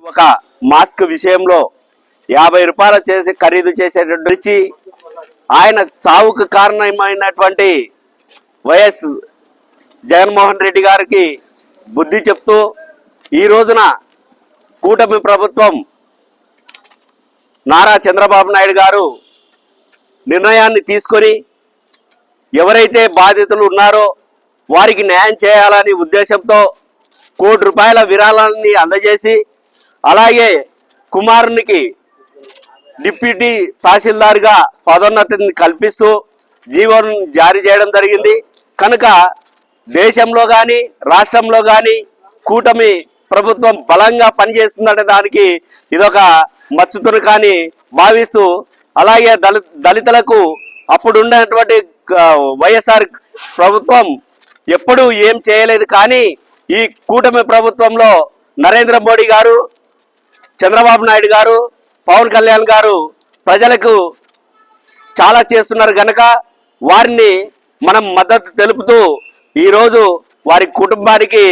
ఒక మాస్క్ విషయంలో 50 రూపాయలు చేసి ఖరీదు చేసేటట్టు ఆయన చావుకు కారణమైనటువంటి వైఎస్ జగన్మోహన్ రెడ్డి గారికి బుద్ధి చెప్తూ ఈ రోజున కూటమి ప్రభుత్వం నారా చంద్రబాబు నాయుడు గారు నిర్ణయాన్ని తీసుకొని ఎవరైతే బాధితులు ఉన్నారో వారికి న్యాయం చేయాలని ఉద్దేశంతో ₹1 కోటి విరాళాన్ని అందజేసి అలాగే కుమారునికి డిప్యూటీ తహసీల్దార్గా పదోన్నతిని కల్పిస్తూ జీవోను జారీ చేయడం జరిగింది. కనుక దేశంలో కానీ రాష్ట్రంలో కానీ కూటమి ప్రభుత్వం బలంగా పనిచేస్తుందనే దానికి ఇదొక మచ్చుతును కానీ భావిస్తూ అలాగే దళితులకు అప్పుడు ఉన్నటువంటి వైఎస్ఆర్ ప్రభుత్వం ఎప్పుడూ ఏం చేయలేదు. కానీ ఈ కూటమి ప్రభుత్వంలో నరేంద్ర మోడీ గారు, చంద్రబాబు నాయుడు గారు, పవన్ కళ్యాణ్ గారు ప్రజలకు చాలా చేస్తున్నారు కనుక వారిని మనం మద్దతు తెలుపుతూ ఈరోజు వారి కుటుంబానికి